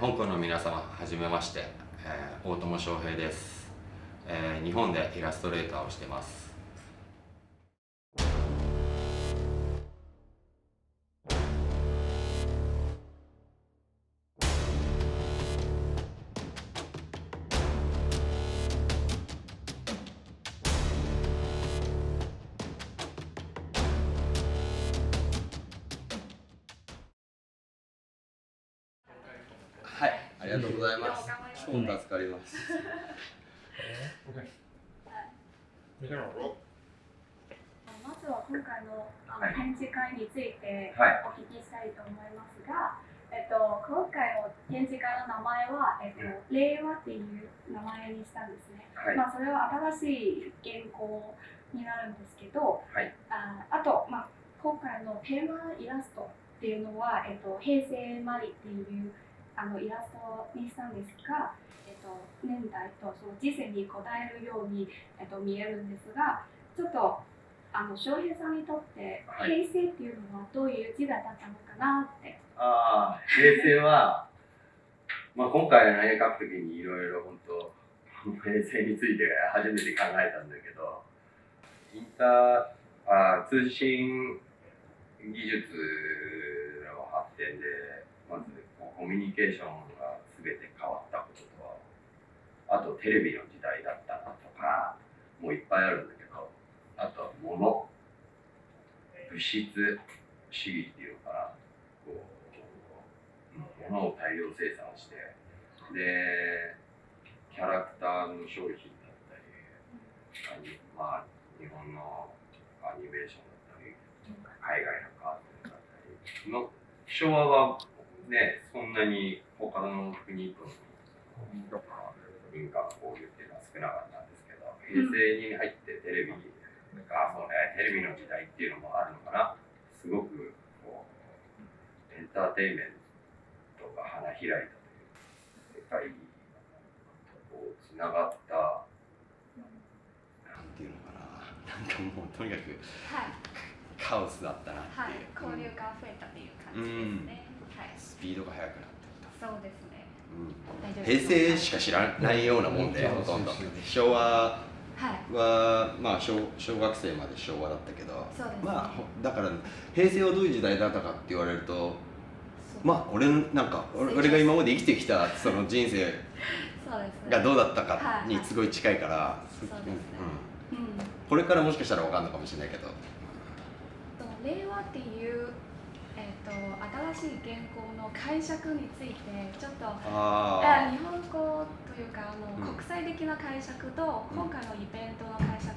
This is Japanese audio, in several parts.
香港の皆様、はじめまして、大友翔平です、日本でイラストレーターをしてます。はい、ありがとうございます。超助かります。まずは今回の展示会についてお聞きしたいと思いますが、今回の展示会の名前は、令和っていう名前にしたんですね。それは新しい原稿になるんですけど、あと、今回のテーマイラストっていうのは、平成マリっていうイラストにしたんですが、年代とその時世に答えるように、見えるんですが、ちょっと翔平さんにとって平成っていうのはどういう時代だったのかなって。平成は、今回の絵描くときにいろいろ本当平成について初めて考えたんだけど、通信技術の発展でまずコミュニケーションが全て変わったことと、あとテレビの時代だったなとかもういっぱいあるんだけど、あと物質主義っていうのかな、物を大量生産して、でキャラクターの商品だったり、日本のアニメーションだったり、海外のカートゥーンだったりの、昭和はね、そんなに他の国との民間交流っていうのは少なかったんですけど、平成に入ってテレビの時代っていうのもあるのかな。すごくエンターテインメントが花開いたというか、世界とつながった、なんていうのかな、なんかもうとにかくカオスだったなっていう、交流が増えたという感じですね。スピードが速くなっていった。そうですね。平成しか知らないようなもんで、ほとんど昭和は、小学生まで昭和だったけど、だから平成はどういう時代だったかって言われると、俺が今まで生きてきたその人生がどうだったかにすごい近いから、これからもしかしたら分かるのかもしれないけど、令和っていう新しい原稿の解釈についてちょっと日本語というか国際的な解釈と今回のイベントの解釈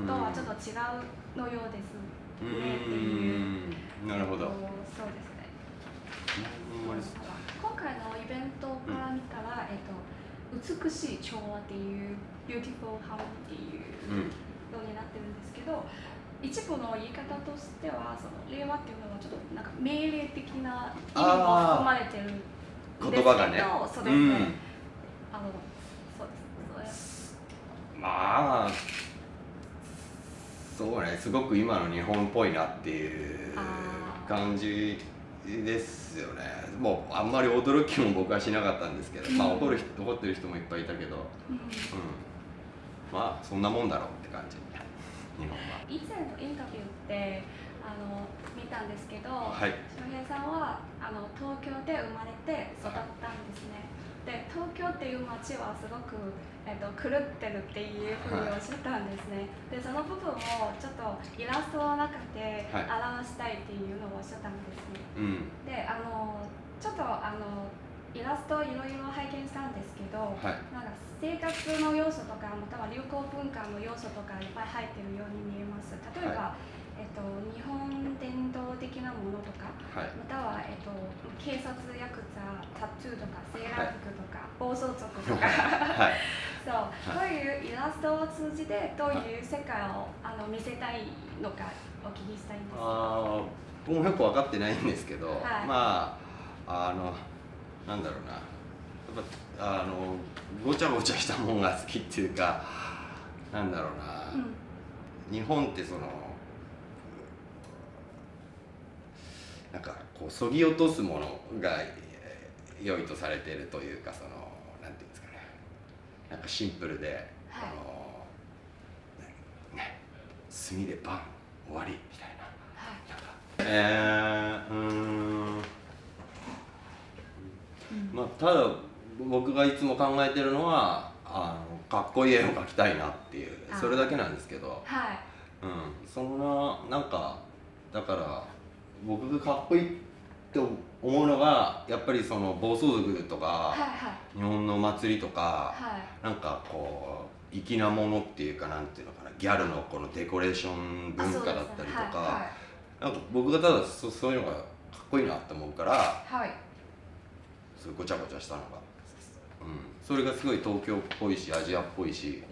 とはちょっと違うのようですねっていう。なるほど。そうですね。今回のイベントから見たら、美しい調和っていう Beautiful Harmony っていうのになってるんですけど、一部の言い方としてはその令和っていうのはちょっとなんか命令的な意味も含まれてるんですけど、言葉がね、そうですね。そうね、すごく今の日本っぽいなっていう感じですよね。もうあんまり驚きも僕はしなかったんですけど、怒ってる人もいっぱいいたけど、そんなもんだろうって感じ。日本は以前のインタビューって見たんですけど、翔平さんは東京で生まれて育ったんですね。で、東京っていう街はすごく、狂ってるっていうふうにおっしゃったんですね。で、その部分をちょっとイラストの中で表したいっていうのをおっしゃったんですね。で、ちょっとイラストをいろいろ拝見したんですけど、なんか生活の要素とかまたは流行文化の要素とかいっぱい入ってるように見えます。例えば、日本伝統的なものとか、または、警察ヤクザ、タトゥーとかセーラー服とか、暴走族とかそういうイラストを通じてどういう世界を見せたいのかお聞きしたいんです。僕もよく分かってないんですけど、なんだろうな、やっぱごちゃごちゃしたもんが好きっていうか、なんだろうな、日本ってそのなんかこうそぎ落とすものが良いとされているというか、そのなんていうんですかね、なんかシンプルで、はい、ね、炭でパン終わりみたいな、はい、まあただ僕がいつも考えてるのはかっこいい絵を描きたいなっていう、それだけなんですけど、はい、そんななんかだから僕がかっこいいって思うのがやっぱりその暴走族とか、はいはい、日本の祭りとか、はい、なんかこう粋なものっていうか、なんていうのかな、ギャルのこのデコレーション文化だったりとか、はい、なんか僕がただそういうのがかっこいいなって思うから、はい、そういうごちゃごちゃしたのが、それがすごい東京っぽいしアジアっぽいし、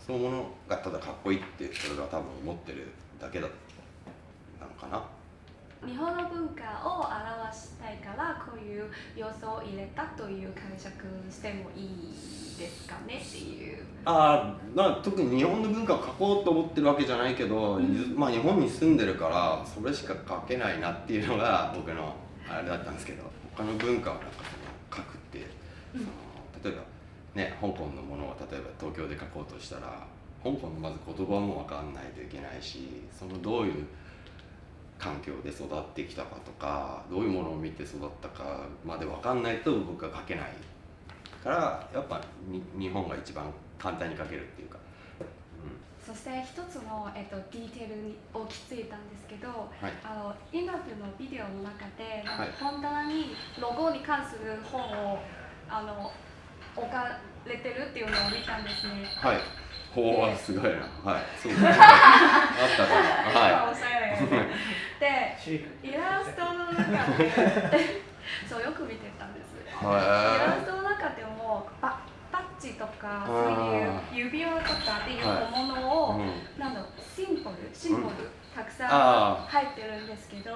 そういうものがただかっこいいってそれが多分思ってるだけなのかな。日本の文化を表したいからこういう要素を入れたという解釈してもいいですかねっていう。特に日本の文化を書こうと思ってるわけじゃないけど、まあ日本に住んでるからそれしか書けないなっていうのが僕のあれだったんですけど、他の文化をなんか書くって、例えばね、香港のものを例えば東京で書こうとしたら香港のまず言葉も分かんないといけないし、そのどういう環境で育ってきたかとか、どういうものを見て育ったかまで分かんないと僕は書けないから、やっぱ日本が一番簡単に書けるっていうか、そして一つの、ディテールを気づいたんですけど、はい、インタビューのビデオの中で、はい、本棚にロゴに関する本を置かれてるっていうのを見たんですね。はい。すごいな。はい。そうですね。あったかな。はい。おしゃれで、イラストの中でそうよく見てたんです。イラストの中でもパッチとかそういう指輪とかっていうものを、なんだろう、シンボルたくさん入ってるんですけど、あ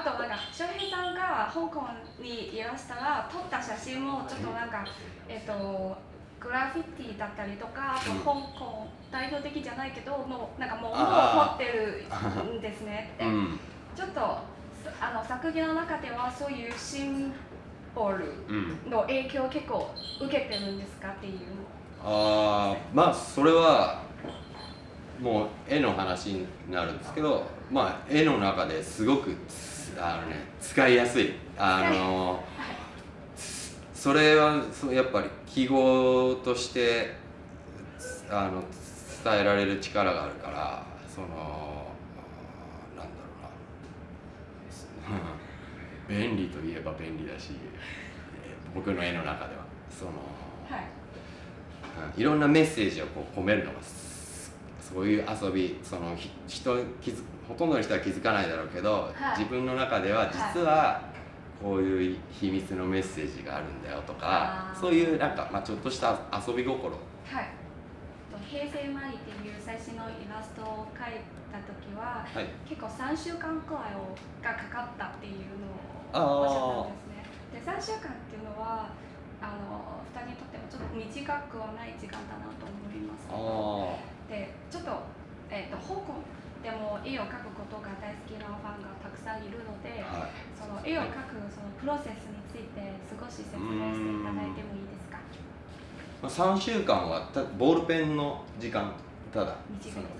となんか翔平さんが香港にいらしたら撮った写真もちょっとなんかグラフィティだったりとか、あと香港代表的じゃないけどのなんかものを撮ってるんですねって、ちょっと作品の中ではそういうシンボルの影響を結構受けてるんですかっていう。まあそれはもう絵の話になるんですけど、まあ絵の中ですごく使いやすいそれはやっぱり記号として伝えられる力があるから、なんだろうな便利といえば便利だし、僕の絵の中でははいろんなメッセージをこう込めるのがそういう遊び、ほとんどの人は気づかないだろうけど、自分の中では実はこういう秘密のメッセージがあるんだよとか、そういうなんか、ちょっとした遊び心。はい。平成マリっていう最新のイラストを描いた時は、結構3週間くらいがかかったっていうのをおっしゃったんですね。で3週間っていうのは2人にとってもちょっと短くはない時間だなと思いますけど、でちょっと、香港でも絵を描くことが大好きなファンがたくさんいるので、その絵を描くそのプロセスについて少し説明していただいてもいいですか？3週間はボールペンの時間、ただ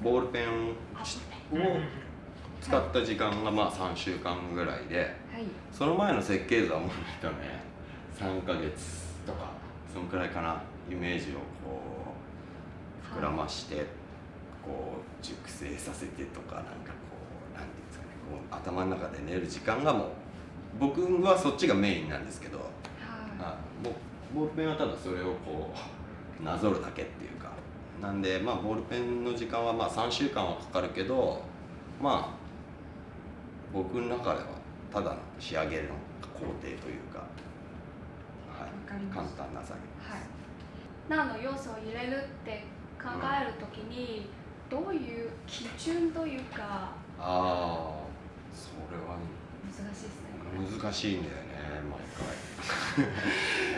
ボールペンを使った時間が3週間ぐらいで、その前の設計図はもう3ヶ月とかそのくらいかな。イメージをこう膨らましてこう熟成させてとか、なんかこうなんていうんですかね、こう頭の中で練る時間がもう僕はそっちがメインなんですけど、ボールペンはただそれをこうなぞるだけっていうかなんで、ボールペンの時間は3週間はかかるけど、僕の中ではただの仕上げの工程というか、簡単な作業です。何の要素を入れるって考えるときに、どういう基準というか。それは難しいですね。難しいんだよね、毎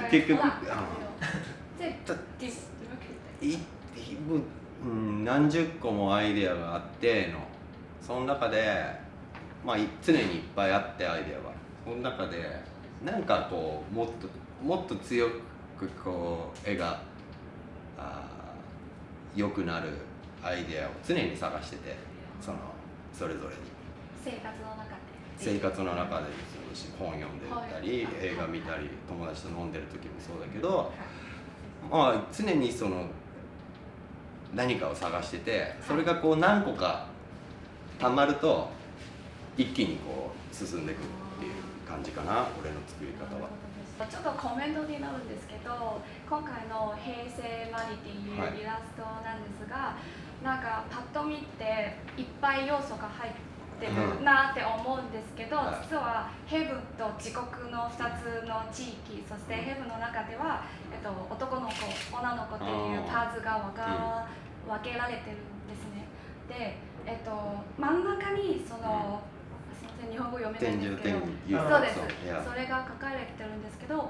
回。結局何十個もアイデアがあってその中で、常にいっぱいあってアイデアはこの中でなんかこうもっと強くこう絵が良くなるアイデアを常に探してて、それぞれに生活の中で本読んでたり、映画見たり、友達と飲んでる時もそうだけど、まあ常に何かを探してて、それがこう何個かたまると一気にこう進んでいくっていう感じかな、俺の作り方は。ちょっとコメントになるんですけど、今回の平成マリっていうイラストなんですが、なんかパッと見ていっぱい要素が入ってるなって思うんですけど、実はヘブンと地獄の2つの地域、そしてヘブンの中では、男の子、女の子っていうパーツが分けられてるんですね。で、真ん中に日本語読めないんですけど、そうです。それが書かれてるんですけど、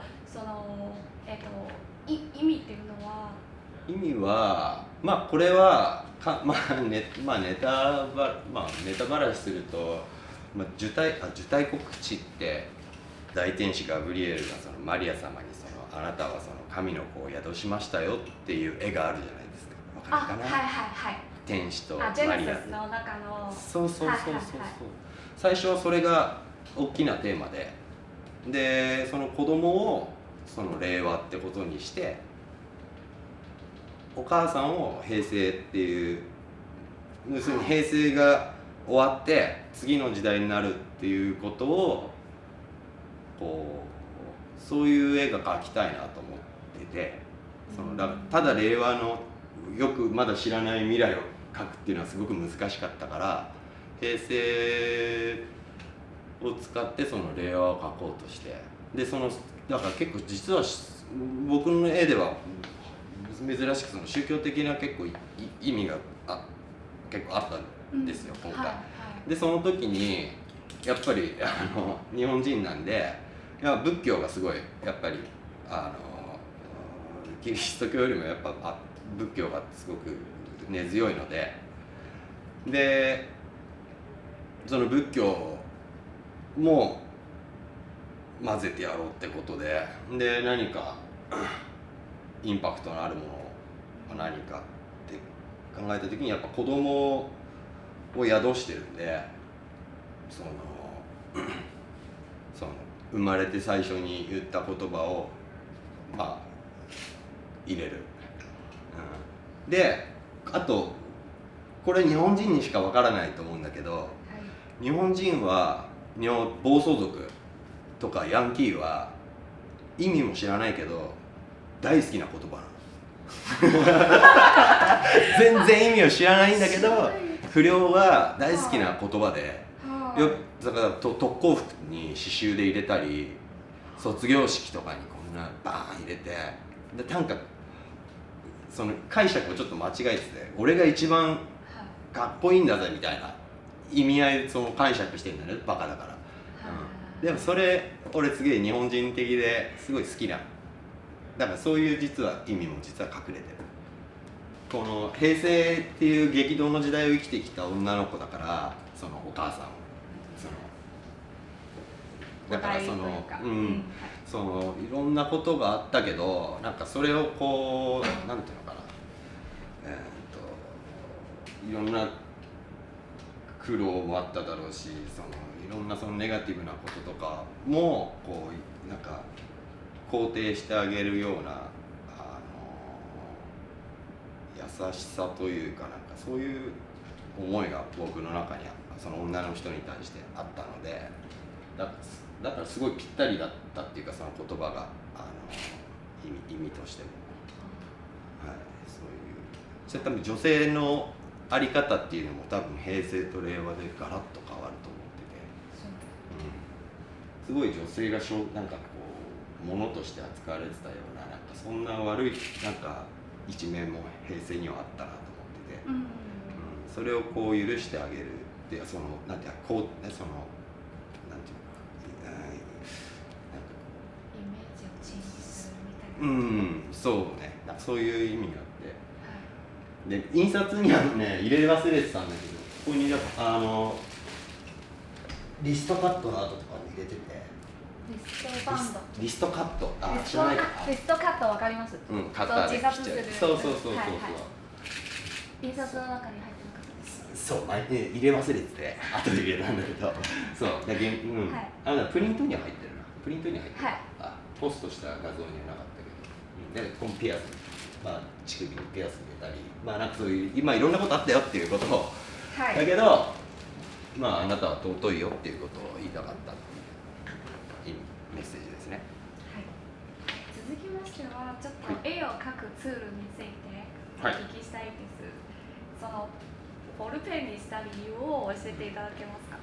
意味っていうのは？意味は、まあこれはネタばらしすると、受胎告知って大天使ガブリエルがマリア様にあなたは神の子を宿しましたよっていう絵があるじゃないですか。わかるかな？はいはいはい。天使とマリア。ジェネシスの中の。そう。最初はそれが大きなテーマで、その子供を令和ってことにして、お母さんを平成っていう、要するに平成が終わって次の時代になるっていうことをこうそういう絵が描きたいなと思ってて、ただ令和のよくまだ知らない未来を描くっていうのはすごく難しかったから、平成を使って令和を描こうとして、でだから結構実は僕の絵では珍しく宗教的な結構意味が結構あったんですよ、今回。でその時にやっぱり日本人なんで、仏教がすごいやっぱりキリスト教よりもやっぱ仏教がすごく根強いので、その仏教も混ぜてやろうってことで、何かインパクトのあるものを何かって考えた時に、やっぱ子供を宿してるんで、生まれて最初に言った言葉を入れる、であとこれ日本人にしかわからないと思うんだけど、日本人は暴走族とかヤンキーは意味も知らないけど大好きな言葉なの全然意味を知らないんだけど、不良は大好きな言葉で、だから特攻服に刺繍で入れたり、卒業式とかにこんなバーン入れて、でなんか解釈をちょっと間違えてて、俺が一番かっこいいんだぜみたいな意味合い解釈してるんだね、バカだから、でもそれ俺すげえ日本人的ですごい好きな、だからそういう実は意味も実は隠れてる。この平成っていう激動の時代を生きてきた女の子だから、お母さんをだからいろんなことがあったけど、なんかそれをこうなんていうのかな、いろんな苦労もあっただろうし、いろんなネガティブなこととかもこうなんか肯定してあげるような優しさというか、なんかそういう思いが僕の中に女の人に対してあったので、だからすごいぴったりだったっていうか、その言葉が意味としても、それ多分女性のあり方っていうのも多分平成と令和でガラッと変わると思ってて、すごい女性がなんかこう物として扱われてたような、なんかそんな悪いなんか一面も平成にはあったなと思ってて、それをこう許してあげるっていう、なんていうかこうね、なんていうかイメージをチェンジするみたいな、そうね、なんかそういう意味があって、で印刷にはね入れ忘れてたんだけど、ここにリストカットの跡とかも入れてて、リストバンド。リストカット。あ、リスト知らないか。リストカットわかります？うん、カッターで自殺する。そうそうそうそうそう。はいはい印刷の中に入ってなかったです。そう、入れ忘れてて、後で入れたんだけど、そう、だけうん、はいプリントには入ってるな。プリントには入ってる。はいあ、ポストした画像にはなかったけど、で、このピアス、乳首にピアス入れたり、なんかそういう、今いろんなことあったよっていうことを、はい。だけど、あなたは尊いよっていうことを言いたかったっていうメッセージですね。はい、続きましてはちょっと絵を描くツールについてお聞きしたいです、そのボールペンにした理由を教えていただけますか？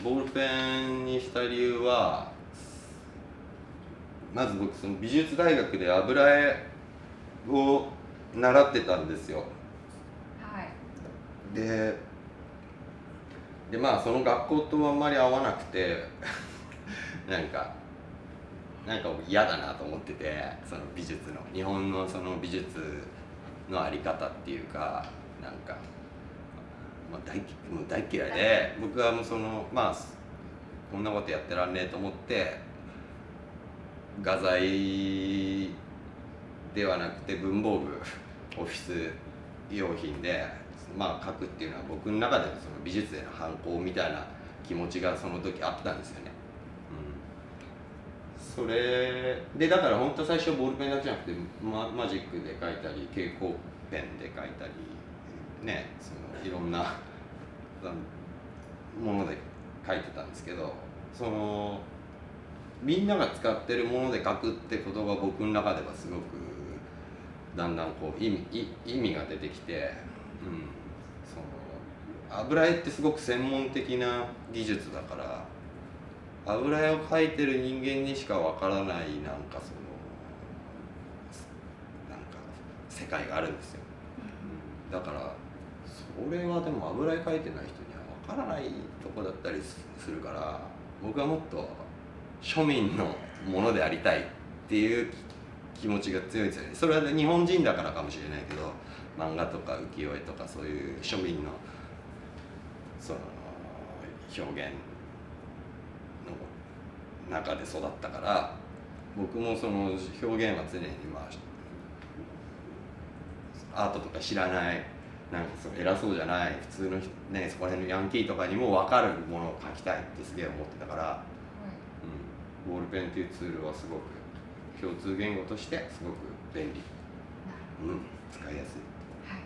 ボールペンにした理由は、まず僕その美術大学で油絵を習ってたんですよ。はい。でその学校とあんまり合わなくてなんか嫌だなと思ってて、その美術の日本のその美術のあり方っていうか、なんか、もう大嫌いで、僕はもうそのこんなことやってらんねえと思って、画材ではなくて文房具オフィス用品で描くっていうのは、僕の中でのその美術への反抗みたいな気持ちがその時あったんですよね。それでだから本当最初ボールペンだけじゃなくて、マジックで描いたり蛍光ペンで描いたりね、そのいろんなもので描いてたんですけど、そのみんなが使ってるもので描くってことが僕の中ではすごくだんだんこう意味が出てきて、その油絵ってすごく専門的な技術だから、油絵を描いてる人間にしかわからないなんか世界があるんですよ。だからそれはでも油絵描いてない人にはわからないとこだったりするから、僕はもっと庶民のものでありたいっていう気持ちが強いんですよね。それは日本人だからかもしれないけど、漫画とか浮世絵とかそういう庶民のその表現の中で育ったから、僕もその表現は常にアートとか知らない、なんか偉そうじゃない普通のね、そこら辺のヤンキーとかにも分かるものを描きたいってすげえ思ってたから、ボールペンっていうツールはすごく共通言語としてすごく便利、使いやすい。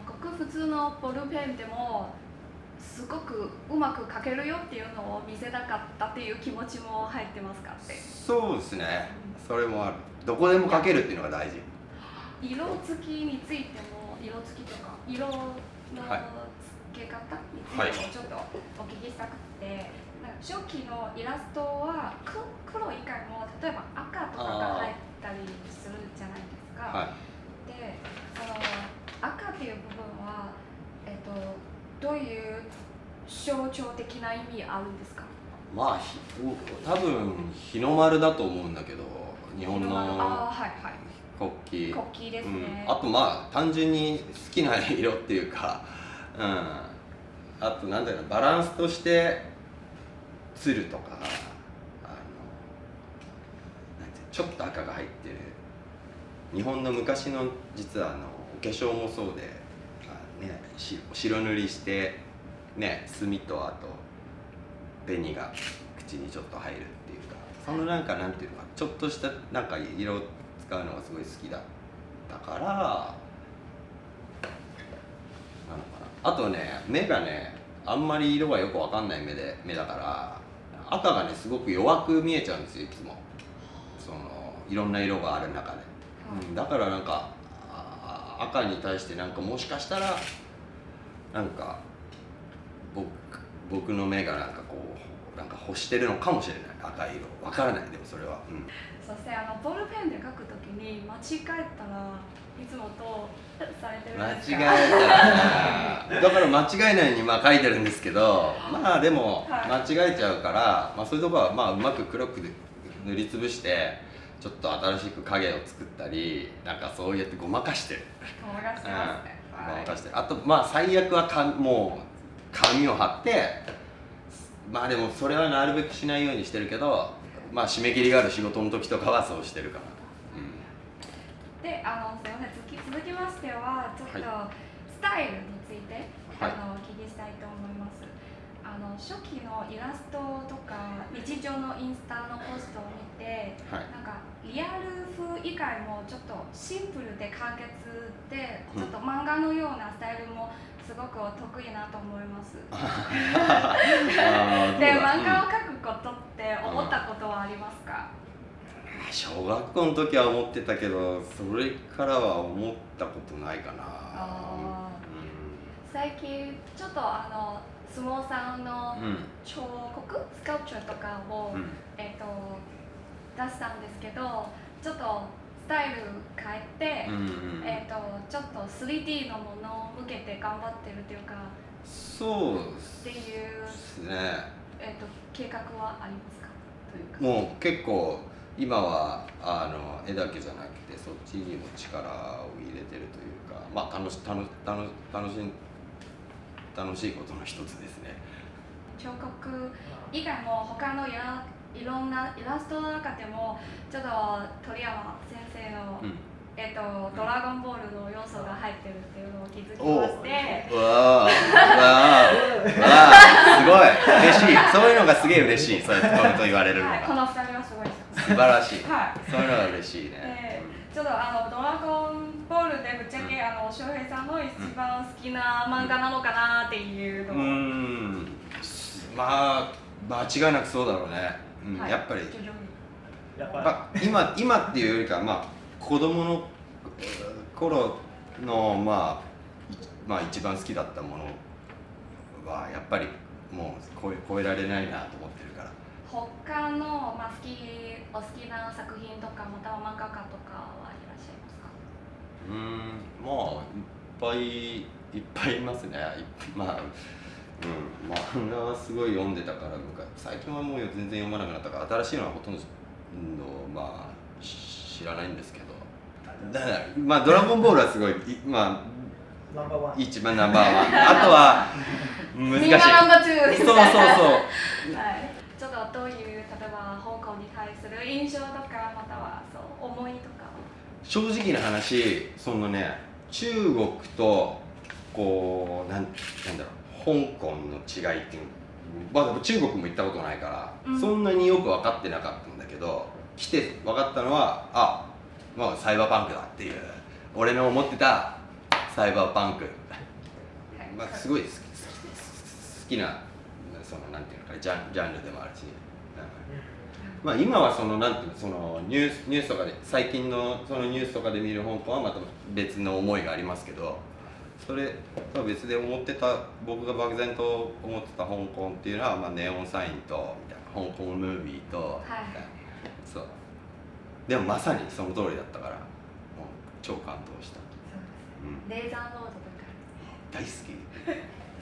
ごく普通のボールペンでもすごくうまく描けるよっていうのを見せたかったっていう気持ちも入ってますかって？そうですね、それもある。どこでも描けるっていうのが大事。色付きについても、色付きとか色の付け方についてもちょっとお聞きしたくて、初期のイラストは黒以外も例えば赤とかが入ったりするじゃないですか。で、その赤っていう部分は、どういう象徴的な意味あるんですか？多分日の丸だと思うんだけど、日本の国旗ですね。あと単純に好きな色っていうか、あとなんだろう、バランスとして鶴とか、ちょっと赤が入ってる日本の昔の実はお化粧もそうで、白塗りして墨とあと紅が口にちょっと入るっていうか、そのなんていうのか、ちょっとした色を使うのがすごい好きだったからなのかな。あと目があんまり色がよくわかんない目だから、赤がすごく弱く見えちゃうんですよ、いつも。そのいろんな色がある中で、だから赤に対してもしかしたら僕の目が欲してるのかもしれない、赤い色。わからない、でもそれは。そしてボールペンで描くときに間違えたらいつもとされてるんですか？間違えたらだから間違えないように描いてるんですけど、でも間違えちゃうから、そういうとこはうまく黒く塗りつぶしてちょっと新しく影を作ったり、そうやってごまかしてる。ごまかしてますね。ごまかしてる。あと最悪はもう紙を貼って、でもそれはなるべくしないようにしてるけど、まあ締め切りがある仕事の時とかはそうしてるかな。で、すみません、続きましてはちょっとスタイルについて、はい、お聞きしたいと思います。初期のイラストとか日常のインスタのポストを見て、はい、なんかリアル風以外もちょっとシンプルで簡潔で、ちょっと漫画のようなスタイルもすごく得意なと思います。で、漫画を描くことって思ったことはありますか？小学校の時は思ってたけど、それからは思ったことないかな。最近ちょっと相撲さんの彫刻、スカルプチャーとかを、出したんですけど、ちょっとスタイル変えて、ちょっと 3D のものを向けて頑張ってるというか、そうっていうですね。計画はありますか？というかもう結構今は絵だけじゃなくてそっちにも力を入れてるというか、まあ楽しいことの一つですね。彫刻以外も他のいろんなイラストの中でもちょっと鳥山先生の、ドラゴンボールの要素が入ってるっていうのを気づきまして、わあすごい嬉しい。そういうのがすげえ嬉しい。そうやってこと言われるのが、この2人はすごいです。素晴らしい、そういうのが嬉しいね。ちょっとドラゴンボールでぶっちゃけ翔平さんの一番好きな漫画なのかなっていうのを、まあ間違いなくそうだろうね。やっぱり今っていうよりかまあ子供の頃のまあ一番好きだったものはやっぱりもう超えられないなと思ってるから。他の、お好きな作品とかまたは漫画家とかはいらっしゃいますか？まあいっぱいいますね。漫画はすごい読んでたから最近はもう全然読まなくなったから新しいのはほとんど知らないんですけど、だからドラゴンボールはすごいナンバーワン、一番ナンバーワン。あとは難しい。みんなナンバー2ですね。そうちょっとどういう例えば香港に対する印象とかまたは思いとか。正直な話、中国とこうなんだろう、香港の違いっていう、中国も行ったことないから、そんなによく分かってなかったんだけど、来て分かったのはサイバーパンクだっていう、俺の思ってたサイバーパンク、すごい好きななんていうのかジャンルでもあるし、今はなんていうのニュースとかで最近のニュースとかで見る香港はまた別の思いがありますけど、それとは別で僕が漠然と思ってた香港っていうのは、ネオンサインとみたいな香港ムービーと、そうでもまさにその通りだったから、もう超感動した。レーザーノートとか大好き。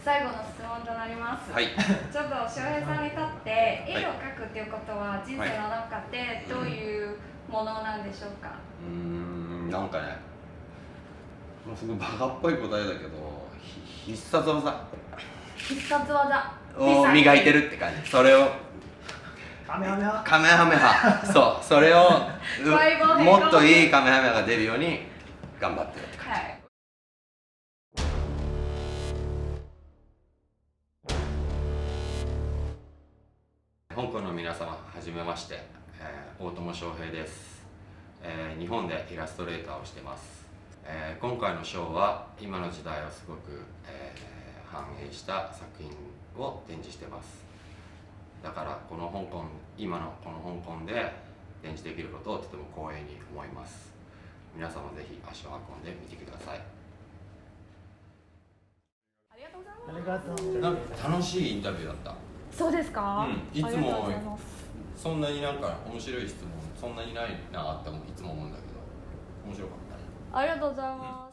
最後の質問となります。ちょっと翔平さんにとって絵を描くっていうことは人生の中でどういうものなんでしょうか？なんかね、すごいバカっぽい答えだけど、必殺技を磨いてるって感じ。それをカメハメハ、そう、それをもっといいカメハメハが出るように頑張ってるって感じ。香港の皆様、はじめまして、大友翔平です。日本でイラストレーターをしています。今回のショーは今の時代をすごく、反映した作品を展示しています。だから今のこの香港で展示できることをとても光栄に思います。皆様ぜひ足を運んでみてください。ありがとうございます。楽しいインタビューだった。そうですか？いつもそんなに面白い質問そんなにないなっていつも思うんだけど、面白かったね。ありがとうございます。